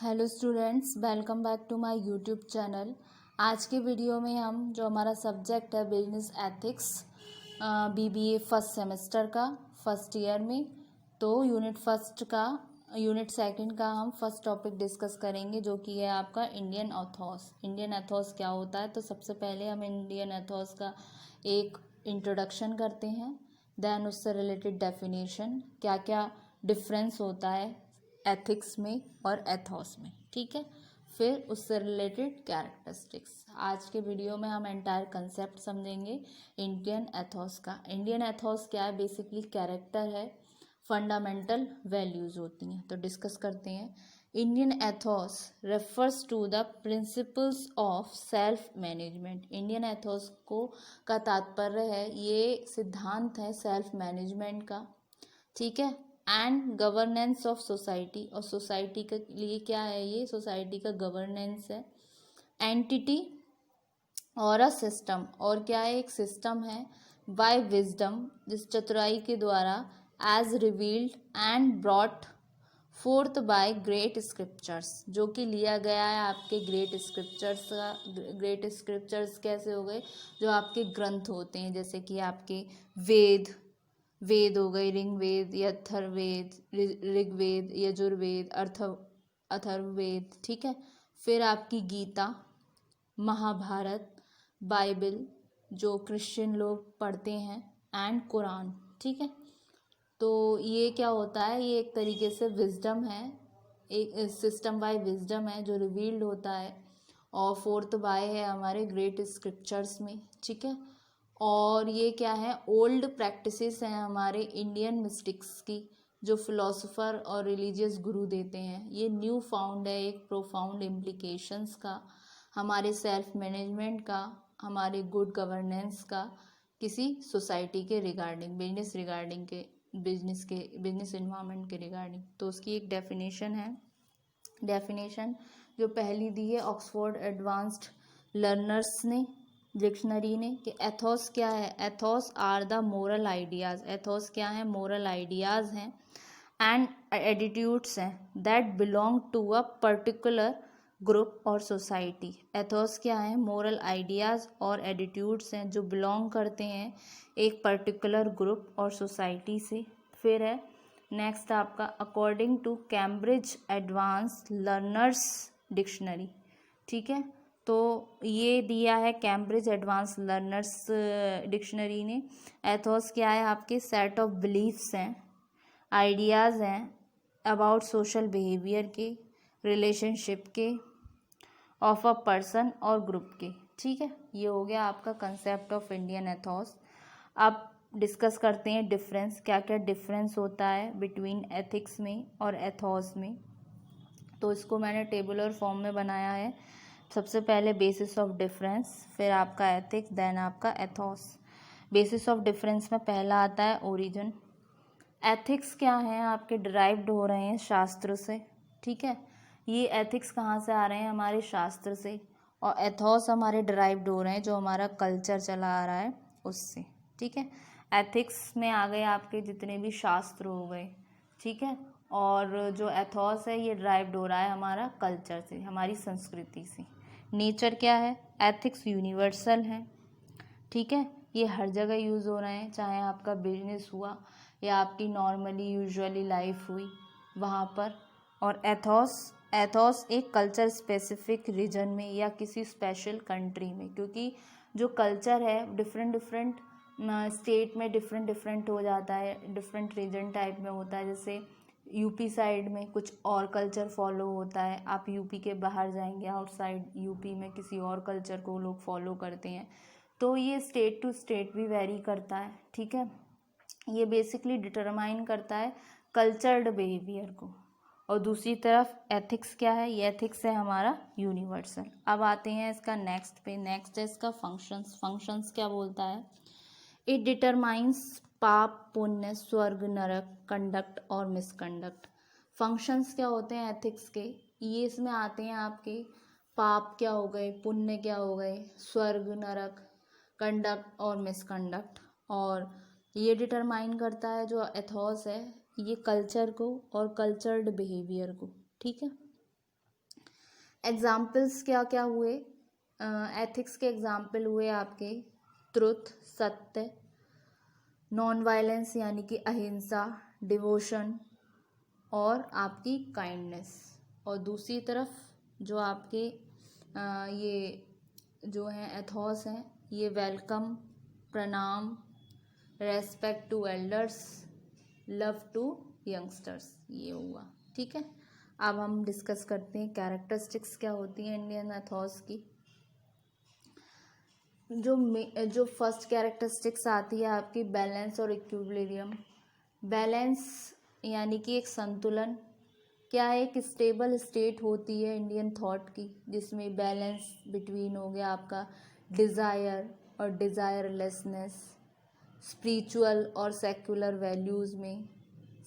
Hello students, welcome back to my YouTube channel. आज के video में हम जो हमारा सब्जेक्ट है business ethics BBA first semester का फर्स्ट ईयर में, तो यूनिट सेकंड का हम फर्स्ट टॉपिक डिस्कस करेंगे जो कि है आपका इंडियन एथोस। इंडियन एथोस क्या होता है, तो सबसे पहले हम इंडियन एथोस का एक इंट्रोडक्शन करते हैं, देन उससे रिलेटेड डेफिनेशन, क्या क्या डिफरेंस होता है एथिक्स में और एथोस में, ठीक है। फिर उससे रिलेटेड कैरेक्टरिस्टिक्स। आज के वीडियो में हम एंटायर कंसेप्ट समझेंगे इंडियन एथोस का। इंडियन एथोस क्या है, बेसिकली कैरेक्टर है, फंडामेंटल वैल्यूज होती हैं। तो डिस्कस करते हैं। Indian ethos refers to the principles of self management. Indian ethos को का तात्पर्य है, ये सिद्धांत है सेल्फ मैनेजमेंट का, ठीक है, एंड गवर्नेंस ऑफ सोसाइटी। और सोसाइटी के लिए क्या है, ये सोसाइटी का गवर्नेंस है, एंटिटी और अ सिस्टम। और क्या है, एक सिस्टम है, बाय विजडम, जिस चतुराई के द्वारा, as revealed and brought forth by great scriptures, जो कि लिया गया है आपके ग्रेट स्क्रिप्चर्स का। ग्रेट स्क्रिप्चर्स कैसे हो गए, जो आपके ग्रंथ होते हैं, जैसे कि आपके वेद हो गए, ऋग्वेद, अथर्ववेद, ऋग्वेद, यजुर्वेद, अथर्ववेद, ठीक है। फिर आपकी गीता, महाभारत, बाइबल जो क्रिश्चियन लोग पढ़ते हैं, एंड कुरान, ठीक है। तो ये क्या होता है, ये एक तरीके से विजडम है, एक सिस्टम बाय विजडम है जो रिवील्ड होता है, और फोर्थ बाय है हमारे ग्रेट स्क्रिप्चर्स में, ठीक है। और ये क्या है, ओल्ड प्रैक्टिसेस हैं हमारे इंडियन मिस्टिक्स की, जो फिलोसोफर और रिलीजियस गुरु देते हैं। ये न्यू फाउंड है, एक प्रोफाउंड इम्प्लीकेशंस का, हमारे सेल्फ मैनेजमेंट का, हमारे गुड गवर्नेंस का, किसी सोसाइटी के रिगार्डिंग, बिजनेस इन्वायरमेंट के रिगार्डिंग। तो उसकी एक डेफिनेशन है, डेफिनेशन जो पहली दी है ऑक्सफोर्ड एडवांस्ड लर्नर्स ने, डिक्शनरी ने, कि एथोस क्या है, ethos are the moral ideas. Ethos क्या है, मोरल आइडियाज़ हैं एंड एटीट्यूड्स हैं that belong to a particular group और सोसाइटी। एथोस क्या है, मोरल आइडियाज़ और एटीट्यूड्स हैं जो बिलोंग करते हैं एक पर्टिकुलर ग्रुप और सोसाइटी से। फिर है नेक्स्ट आपका according to Cambridge advance learners dictionary, ठीक है। तो ये दिया है कैम्ब्रिज एडवांस लर्नर्स डिक्शनरी ने। एथोस क्या है, आपके सेट ऑफ बिलीफ्स हैं, आइडियाज़ हैं अबाउट सोशल बिहेवियर के, रिलेशनशिप के, ऑफ अ पर्सन और ग्रुप के, ठीक है। ये हो गया आपका कंसेप्ट ऑफ इंडियन एथोस। अब डिस्कस करते हैं डिफरेंस, क्या क्या डिफरेंस होता है बिटवीन एथिक्स में और एथोस में। तो इसको मैंने टेबुलर फॉर्म में बनाया है। सबसे पहले बेसिस ऑफ डिफरेंस, फिर आपका एथिक्स, देन आपका एथोस। बेसिस ऑफ डिफरेंस में पहला आता है ओरिजिन। एथिक्स क्या है, आपके डिराइव्ड हो रहे हैं शास्त्र से, ठीक है। ये एथिक्स कहाँ से आ रहे हैं, हमारे शास्त्र से। और एथोस हमारे डिराइव्ड हो रहे हैं जो हमारा कल्चर चला आ रहा है उससे, ठीक है। एथिक्स में आ गए आपके जितने भी शास्त्र हो गए, ठीक है। और जो एथोस है ये डिराइव्ड हो रहा है हमारा कल्चर से, हमारी संस्कृति से। नेचर क्या है, एथिक्स यूनिवर्सल है, ठीक है। ये हर जगह यूज़ हो रहे हैं, चाहे आपका बिजनेस हुआ या आपकी नॉर्मली यूजुअली लाइफ हुई वहाँ पर। और एथोस एक कल्चर स्पेसिफिक रीजन में या किसी स्पेशल कंट्री में, क्योंकि जो कल्चर है डिफरेंट डिफरेंट स्टेट में डिफरेंट हो जाता है, डिफरेंट रीजन टाइप में होता है। जैसे यूपी साइड में कुछ और कल्चर फॉलो होता है, आप यूपी के बाहर जाएंगे आउटसाइड यूपी में किसी और कल्चर को लोग फॉलो करते हैं। तो ये स्टेट टू स्टेट भी वेरी करता है, ठीक है। ये बेसिकली डिटरमाइन करता है कल्चर्ड बिहेवियर को। और दूसरी तरफ एथिक्स क्या है, ये एथिक्स है हमारा यूनिवर्सल। अब आते हैं इसका नेक्स्ट पे। नेक्स्ट है इसका फंक्शंस। फंक्शंस क्या बोलता है, इट डिटरमाइंस पाप पुण्य स्वर्ग नरक कंडक्ट और मिसकंडक्ट। फंक्शंस क्या होते हैं एथिक्स के, ये इसमें आते हैं आपके पाप क्या हो गए, पुण्य क्या हो गए, स्वर्ग नरक, कंडक्ट और मिसकंडक्ट। और ये डिटरमाइन करता है जो एथोस है, ये कल्चर को और कल्चर्ड बिहेवियर को, ठीक है। एग्जाम्पल्स क्या क्या हुए, एथिक्स के एग्जाम्पल हुए आपके ट्रुथ सत्य, नॉन वायलेंस यानी कि अहिंसा, डिवोशन और आपकी काइंडनेस। और दूसरी तरफ जो आपके ये जो हैं एथॉस हैं, ये वेलकम, प्रणाम, respect to elders, love to youngsters, ये हुआ। ठीक है, अब हम डिस्कस करते हैं कैरेक्टरिस्टिक्स क्या होती हैं इंडियन एथॉस की। जो फर्स्ट कैरेक्टरिस्टिक्स आती है आपकी बैलेंस और इक्विलिब्रियम। बैलेंस यानी कि एक संतुलन, क्या है, एक स्टेबल स्टेट होती है इंडियन थॉट की, जिसमें बैलेंस बिटवीन हो गया आपका डिज़ायर और डिज़ायरलेसनेस, स्पिरिचुअल और सेक्युलर वैल्यूज़ में,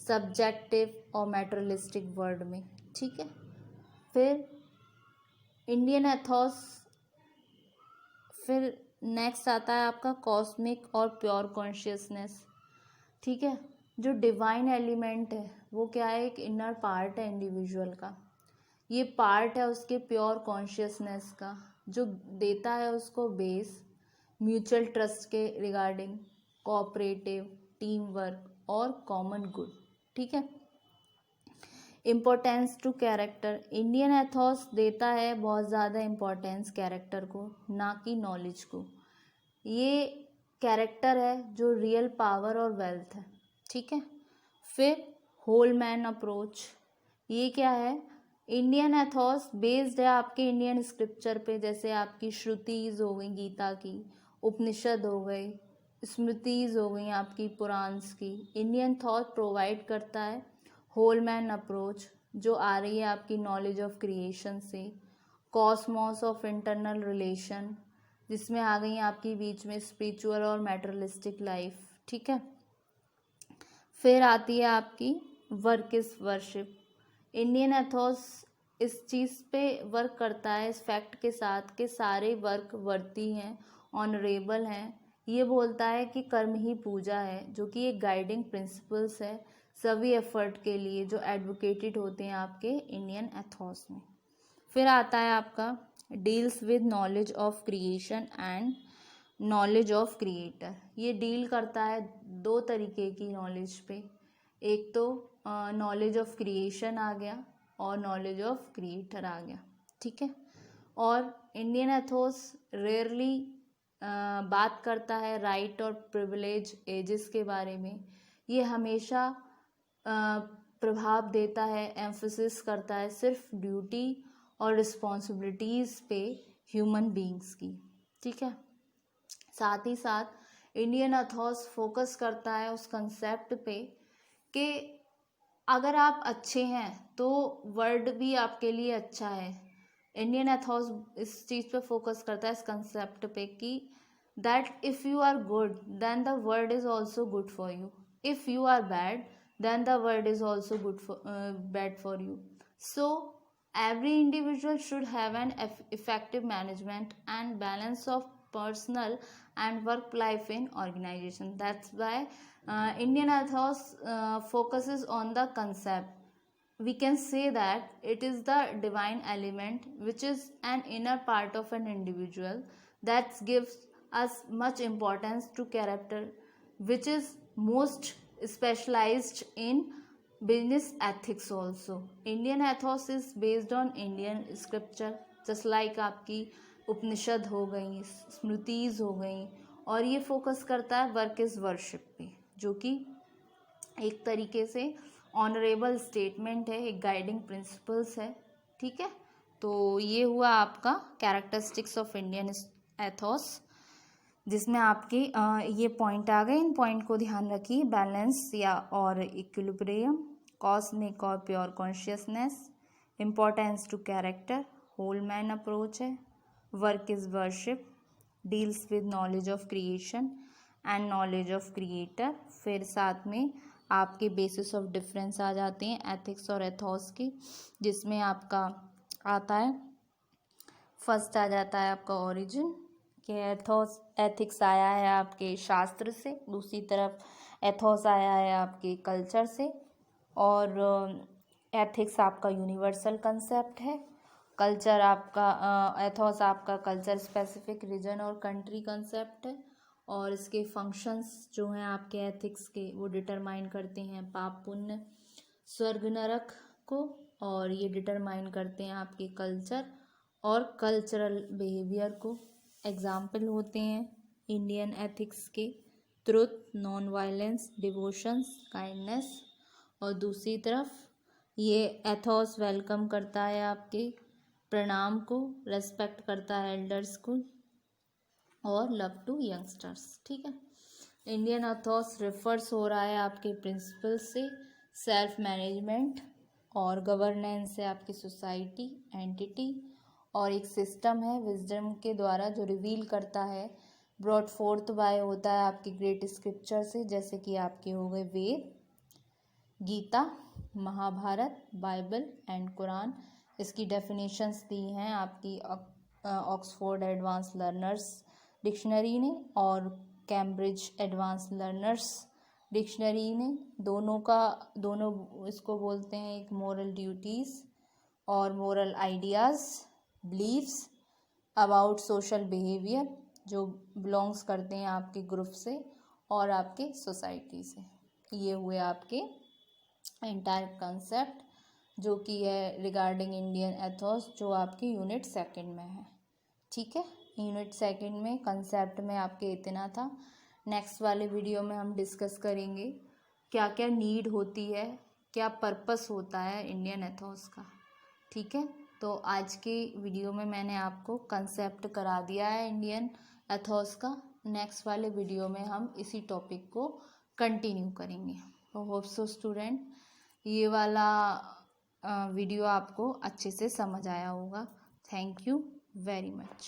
सब्जेक्टिव और मैटरलिस्टिक वर्ल्ड में। ठीक है, फिर इंडियन एथॉस, फिर नेक्स्ट आता है आपका कॉस्मिक और प्योर कॉन्शियसनेस। ठीक है, जो डिवाइन एलिमेंट है वो क्या है, एक इनर पार्ट है इंडिविजुअल का, ये पार्ट है उसके प्योर कॉन्शियसनेस का, जो देता है उसको बेस म्यूचुअल ट्रस्ट के रिगार्डिंग, कोऑपरेटिव, टीम वर्क और कॉमन गुड। ठीक है, importance to character, Indian ethos देता है बहुत ज़्यादा इम्पोर्टेंस कैरेक्टर को, ना कि नॉलेज को। ये कैरेक्टर है जो रियल पावर और वेल्थ है। ठीक है, फिर होल मैन अप्रोच, ये क्या है, इंडियन एथॉस बेस्ड है आपके इंडियन स्क्रिप्चर पे, जैसे आपकी श्रुतिज हो गई गीता की, उपनिषद हो गए, स्मृतिज हो गई आपकी पुराण्स की। इंडियन थॉट प्रोवाइड करता है होल मैन अप्रोच, जो आ रही है आपकी नॉलेज ऑफ क्रिएशन से, कॉस्मोस ऑफ इंटरनल रिलेशन, जिसमें आ गई आपकी बीच में स्पिरिचुअल और मैटरलिस्टिक लाइफ। ठीक है, फिर आती है आपकी work is worship. Indian Ethos इस चीज़ पे वर्क करता है, इस फैक्ट के साथ कि सारे वर्क वर्ती हैं, ऑनरेबल हैं। ये बोलता है कि कर्म ही पूजा है, जो कि एक गाइडिंग प्रिंसिपल्स है सभी एफर्ट के लिए, जो एडवोकेटेड होते हैं आपके इंडियन एथॉस में। फिर आता है आपका deals with knowledge of creation and knowledge of creator. ये डील करता है दो तरीके की नॉलेज पे, एक तो नॉलेज ऑफ क्रिएशन आ गया और नॉलेज ऑफ क्रिएटर आ गया। ठीक है, और इंडियन एथोस रेयरली बात करता है राइट और प्रिविलेज एजेस के बारे में। ये हमेशा प्रभाव देता है, एम्फोसिस करता है सिर्फ ड्यूटी और रिस्पॉन्सिबिलिटीज़ पे ह्यूमन बीइंग्स की। ठीक है, साथ ही साथ इंडियन एथॉस फोकस करता है उस कंसेप्ट पे कि अगर आप अच्छे हैं तो वर्ल्ड भी आपके लिए अच्छा है। इंडियन एथॉस इस चीज़ पे फोकस करता है, इस कंसेप्ट पे, कि that if you are good then the world is also good for you, if you are bad then the world is also bad for you. So every individual should have an effective management and balance of personal and work life in organization. That's why Indian ethos focuses on the concept. We can say that it is the divine element which is an inner part of an individual that gives us much importance to character, which is most specialized in business ethics also. Indian ethos is based on Indian scripture, just like आपकी उपनिषद हो गई, स्मृतिज हो गई, और ये focus करता है work is worship पे, जो कि एक तरीके से ऑनरेबल स्टेटमेंट है, एक गाइडिंग प्रिंसिपल्स है। ठीक है, तो ये हुआ आपका कैरेक्टरिस्टिक्स ऑफ इंडियन एथोस, जिसमें आपके ये पॉइंट आ गए। इन पॉइंट को ध्यान रखिए, बैलेंस या और इक्विलिब्रियम, कॉस्मिक और pure consciousness, importance to character, whole man approach है, work is worship, deals with knowledge of creation and knowledge of creator. फिर साथ में आपके बेसिस ऑफ डिफरेंस आ जाते हैं एथिक्स और एथॉस की, जिसमें आपका आता है फर्स्ट आ जाता है आपका ओरिजिन, कि एथोस एथिक्स आया है आपके शास्त्र से, दूसरी तरफ एथोस आया है आपके कल्चर से, और एथिक्स आपका यूनिवर्सल कंसेप्ट है, कल्चर आपका एथोस आपका कल्चर स्पेसिफिक रीजन और कंट्री कंसेप्ट है, और इसके फंक्शंस जो हैं आपके एथिक्स के वो डिटरमाइन करते हैं पाप पुण्य स्वर्ग नरक को, और ये डिटरमाइन करते हैं आपके कल्चर और कल्चरल बिहेवियर को। एग्जाम्पल होते हैं इंडियन एथिक्स के truth, non violence, devotions, kindness, और दूसरी तरफ ये एथोस वेलकम करता है आपके प्रणाम को, रेस्पेक्ट करता है एल्डर्स को, और लव टू यंगस्टर्स। ठीक है, इंडियन एथोस रेफर्स हो रहा है आपके प्रिंसिपल से, सेल्फ मैनेजमेंट और गवर्नेंस है आपकी सोसाइटी एंटिटी, और एक सिस्टम है विजडम के द्वारा जो रिवील करता है, ब्रॉट फोर्थ बाय होता है आपकी ग्रेट स्क्रिप्चर से, जैसे कि आपके हो गए वेद, गीता, महाभारत, बाइबल एंड कुरान। इसकी डेफिनेशंस दी हैं आपकी ऑक्सफोर्ड एडवांस लर्नर्स डिक्शनरी ने और कैम्ब्रिज एडवांस लर्नर्स डिक्शनरी ने। दोनों इसको बोलते हैं एक मोरल ड्यूटीज़ और moral ideas, beliefs about social behaviour जो बिलोंग्स करते हैं आपके ग्रुप से और आपके सोसाइटी से। ये हुए आपके एंटायर कंसेप्ट जो कि है रिगार्डिंग इंडियन एथोस, जो आपके यूनिट सेकंड में है। ठीक है, यूनिट सेकंड में कंसेप्ट में आपके इतना था। नेक्स्ट वाले वीडियो में हम डिस्कस करेंगे क्या क्या नीड होती है, क्या पर्पस होता है इंडियन एथोस का। ठीक है, तो आज के वीडियो में मैंने आपको कंसेप्ट करा दिया है इंडियन एथोस का। नेक्स्ट वाले वीडियो में हम इसी टॉपिक को कंटिन्यू करेंगे। तो होप सो स्टूडेंट ये वाला वीडियो आपको अच्छे से समझ आया होगा। Thank you very much.